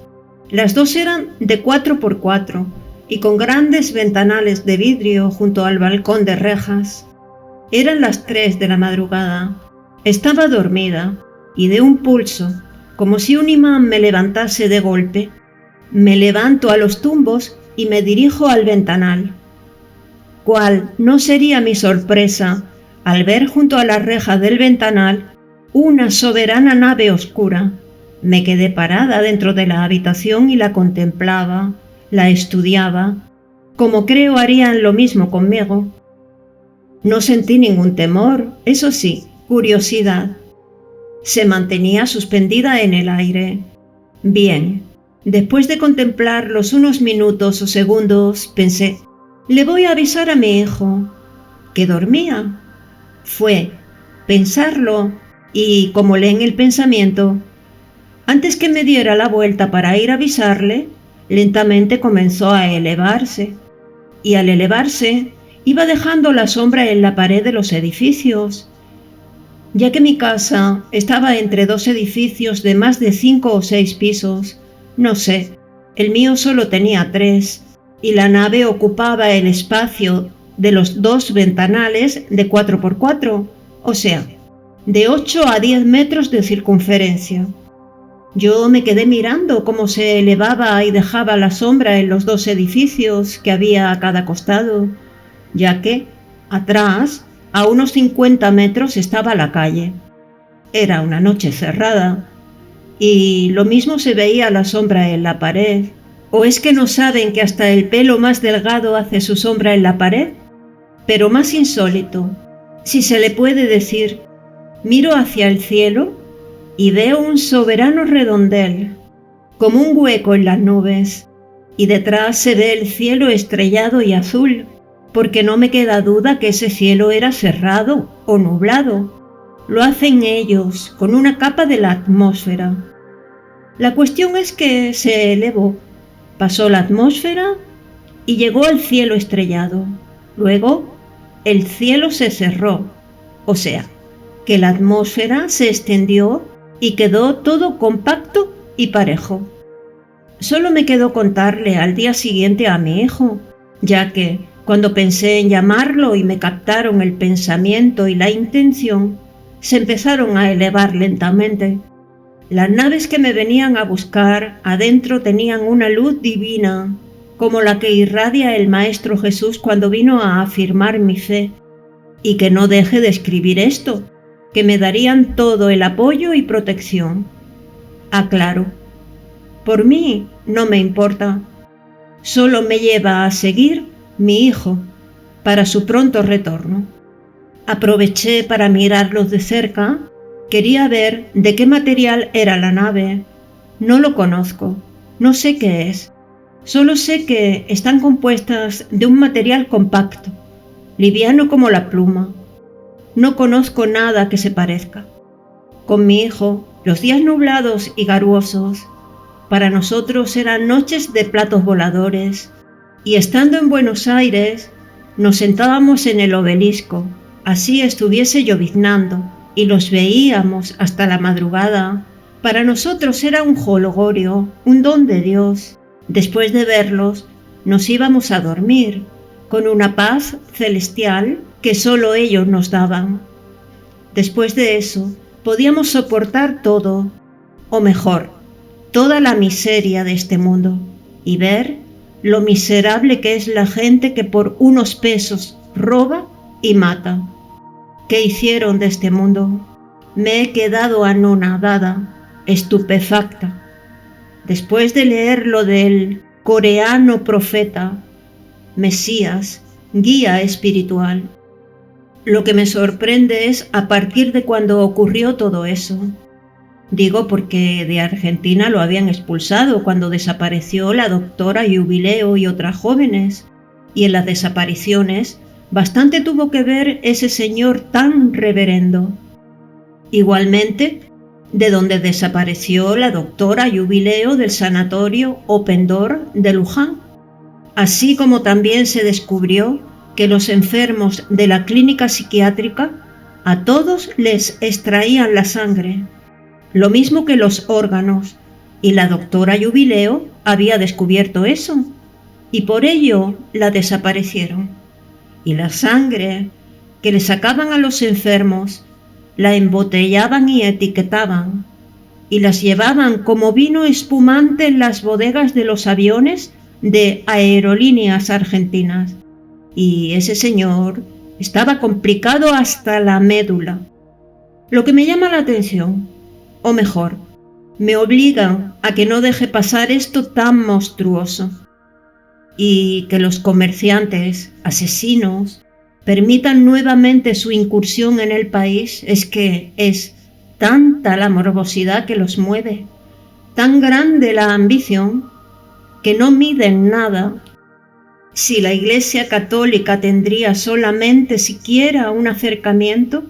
Las 2 eran de 4x4 y con grandes ventanales de vidrio junto al balcón de rejas. Eran las 3 de la madrugada. Estaba dormida y de un pulso, como si un imán me levantase de golpe, me levanto a los tumbos y me dirijo al ventanal. ¿Cuál no sería mi sorpresa al ver junto a la reja del ventanal una soberana nave oscura? Me quedé parada dentro de la habitación y la contemplaba, la estudiaba, como creo harían lo mismo conmigo. No sentí ningún temor, eso sí, curiosidad. Se mantenía suspendida en el aire. Bien, después de contemplarlos unos minutos o segundos, pensé, le voy a avisar a mi hijo, que dormía. Fue pensarlo y como leen el pensamiento, antes que me diera la vuelta para ir a avisarle, lentamente comenzó a elevarse, y al elevarse iba dejando la sombra en la pared de los edificios. Ya que mi casa estaba entre dos edificios de más de 5 o 6 pisos, no sé, el mío solo tenía 3, y la nave ocupaba el espacio de los 2 ventanales de 4x4, o sea, de 8 a 10 metros de circunferencia. Yo me quedé mirando cómo se elevaba y dejaba la sombra en los 2 edificios que había a cada costado, ya que, atrás, a unos 50 metros estaba la calle. Era una noche cerrada, y lo mismo se veía la sombra en la pared. ¿O es que no saben que hasta el pelo más delgado hace su sombra en la pared? Pero más insólito, si se le puede decir, miro hacia el cielo y veo un soberano redondel, como un hueco en las nubes, y detrás se ve el cielo estrellado y azul, porque no me queda duda que ese cielo era cerrado o nublado. Lo hacen ellos con una capa de la atmósfera. La cuestión es que se elevó, pasó la atmósfera y llegó al cielo estrellado. Luego, el cielo se cerró, o sea, que la atmósfera se extendió y quedó todo compacto y parejo. Solo me quedó contarle al día siguiente a mi hijo, ya que, cuando pensé en llamarlo y me captaron el pensamiento y la intención, se empezaron a elevar lentamente. Las naves que me venían a buscar adentro tenían una luz divina, como la que irradia el Maestro Jesús cuando vino a afirmar mi fe, y que no deje de escribir esto, que me darían todo el apoyo y protección. Aclaro, por mí no me importa, solo me lleva a seguir mi hijo para su pronto retorno. Aproveché para mirarlos de cerca. Quería ver de qué material era la nave. No lo conozco, no sé qué es. Solo sé que están compuestas de un material compacto, liviano como la pluma. No conozco nada que se parezca. Con mi hijo, los días nublados y garuosos, para nosotros eran noches de platos voladores, y estando en Buenos Aires, nos sentábamos en el obelisco, así estuviese lloviznando, y los veíamos hasta la madrugada. Para nosotros era un jolgorio, un don de Dios. Después de verlos, nos íbamos a dormir, con una paz celestial que solo ellos nos daban. Después de eso, podíamos soportar todo, o mejor, toda la miseria de este mundo, y ver lo miserable que es la gente que por unos pesos roba y mata. ¿Qué hicieron de este mundo? Me he quedado anonadada, estupefacta. Después de leer lo del coreano profeta, Mesías, guía espiritual, lo que me sorprende es a partir de cuando ocurrió todo eso. Digo porque de Argentina lo habían expulsado cuando desapareció la doctora Jubileo y otras jóvenes, y en las desapariciones bastante tuvo que ver ese señor tan reverendo. Igualmente, de donde desapareció la doctora Jubileo del sanatorio Open Door de Luján, así como también se descubrió que los enfermos de la clínica psiquiátrica a todos les extraían la sangre, lo mismo que los órganos, y la doctora Jubileo había descubierto eso, y por ello la desaparecieron. Y la sangre que le sacaban a los enfermos la embotellaban y etiquetaban, y las llevaban como vino espumante en las bodegas de los aviones de Aerolíneas Argentinas. Y ese señor estaba complicado hasta la médula. Lo que me llama la atención, o mejor, me obliga a que no deje pasar esto tan monstruoso, y que los comerciantes, asesinos, permitan nuevamente su incursión en el país, es que es tanta la morbosidad que los mueve, tan grande la ambición, que no miden nada. Si la Iglesia Católica tendría solamente siquiera un acercamiento,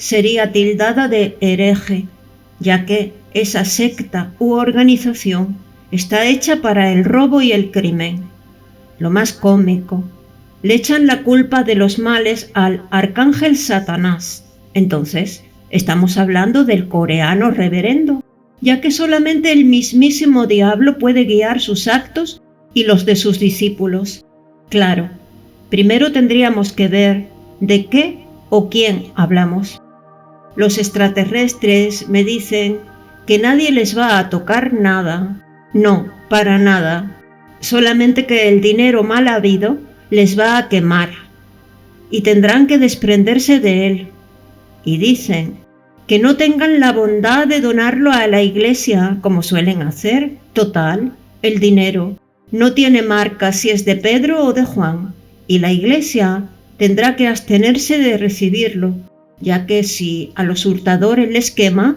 sería tildada de hereje, ya que esa secta u organización está hecha para el robo y el crimen. Lo más cómico, le echan la culpa de los males al arcángel Satanás. Entonces, estamos hablando del coreano reverendo, ya que solamente el mismísimo diablo puede guiar sus actos y los de sus discípulos. Claro, primero tendríamos que ver de qué o quién hablamos. Los extraterrestres me dicen que nadie les va a tocar nada. No, para nada. Solamente que el dinero mal habido les va a quemar y tendrán que desprenderse de él. Y dicen que no tengan la bondad de donarlo a la iglesia como suelen hacer. Total, el dinero no tiene marca si es de Pedro o de Juan, y la iglesia tendrá que abstenerse de recibirlo, ya que si a los hurtadores les quema,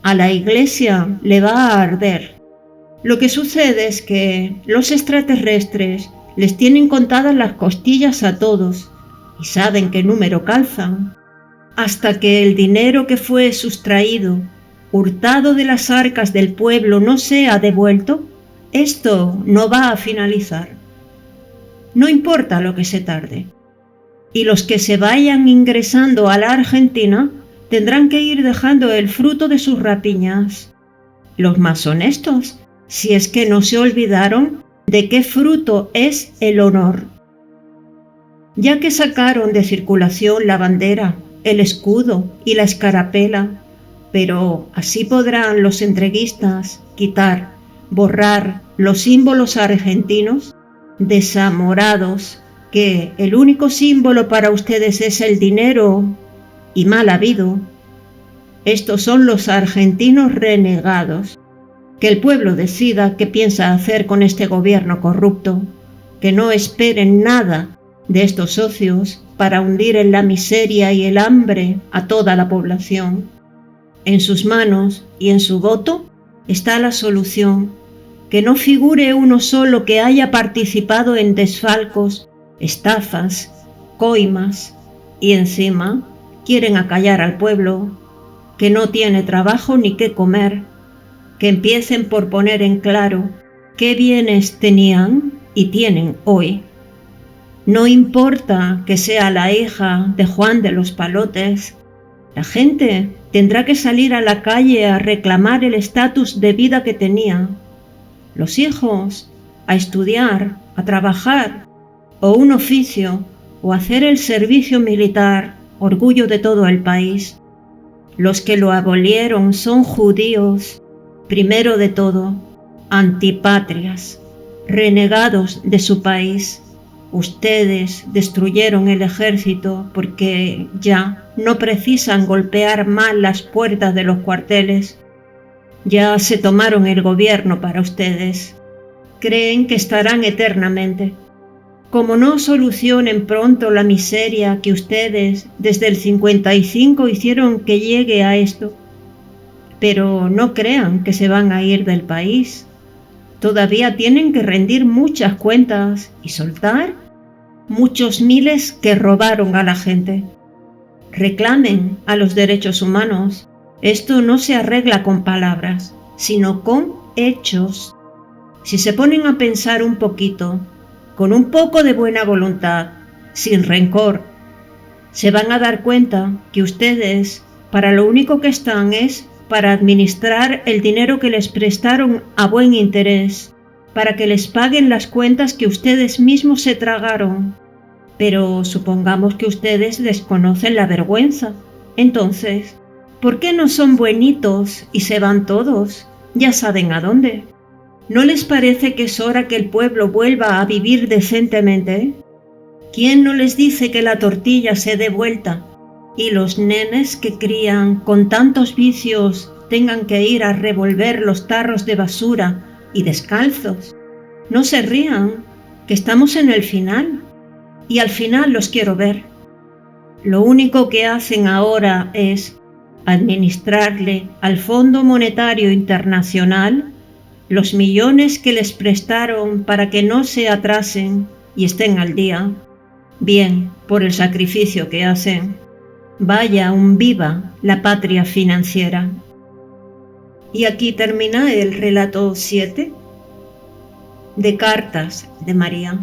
a la iglesia le va a arder. Lo que sucede es que los extraterrestres les tienen contadas las costillas a todos y saben qué número calzan. Hasta que el dinero que fue sustraído, hurtado de las arcas del pueblo, no sea devuelto, esto no va a finalizar. No importa lo que se tarde. Y los que se vayan ingresando a la Argentina tendrán que ir dejando el fruto de sus rapiñas. Los más honestos, si es que no se olvidaron de qué fruto es el honor. Ya que sacaron de circulación la bandera, el escudo y la escarapela, pero así podrán los entreguistas quitar, borrar los símbolos argentinos, desamorados, que el único símbolo para ustedes es el dinero y mal habido. Estos son los argentinos renegados. Que el pueblo decida qué piensa hacer con este gobierno corrupto, que no esperen nada de estos socios para hundir en la miseria y el hambre a toda la población. En sus manos y en su voto está la solución, que no figure uno solo que haya participado en desfalcos, estafas, coimas, y encima quieren acallar al pueblo, que no tiene trabajo ni qué comer, que empiecen por poner en claro qué bienes tenían y tienen hoy. No importa que sea la hija de Juan de los Palotes, la gente tendrá que salir a la calle a reclamar el estatus de vida que tenía. Los hijos a estudiar, a trabajar, o un oficio, o hacer el servicio militar, orgullo de todo el país. Los que lo abolieron son judíos, primero de todo, antipatrias, renegados de su país. Ustedes destruyeron el ejército porque ya no precisan golpear más las puertas de los cuarteles. Ya se tomaron el gobierno para ustedes. Creen que estarán eternamente. Como no solucionen pronto la miseria que ustedes desde el 55 hicieron que llegue a esto, pero no crean que se van a ir del país. Todavía tienen que rendir muchas cuentas y soltar muchos miles que robaron a la gente. Reclamen a los derechos humanos. Esto no se arregla con palabras, sino con hechos. Si se ponen a pensar un poquito, con un poco de buena voluntad, sin rencor, se van a dar cuenta que ustedes para lo único que están es para administrar el dinero que les prestaron a buen interés, para que les paguen las cuentas que ustedes mismos se tragaron. Pero supongamos que ustedes desconocen la vergüenza. Entonces, ¿por qué no son buenitos y se van todos? Ya saben a dónde. ¿No les parece que es hora que el pueblo vuelva a vivir decentemente? ¿Quién no les dice que la tortilla se dé vuelta y los nenes que crían con tantos vicios tengan que ir a revolver los tarros de basura y descalzos? No se rían, que estamos en el final, y al final los quiero ver. Lo único que hacen ahora es administrarle al Fondo Monetario Internacional los millones que les prestaron para que no se atrasen y estén al día, bien por el sacrificio que hacen. Vaya aún viva la patria financiera. Y aquí termina el relato 7 de Cartas de María.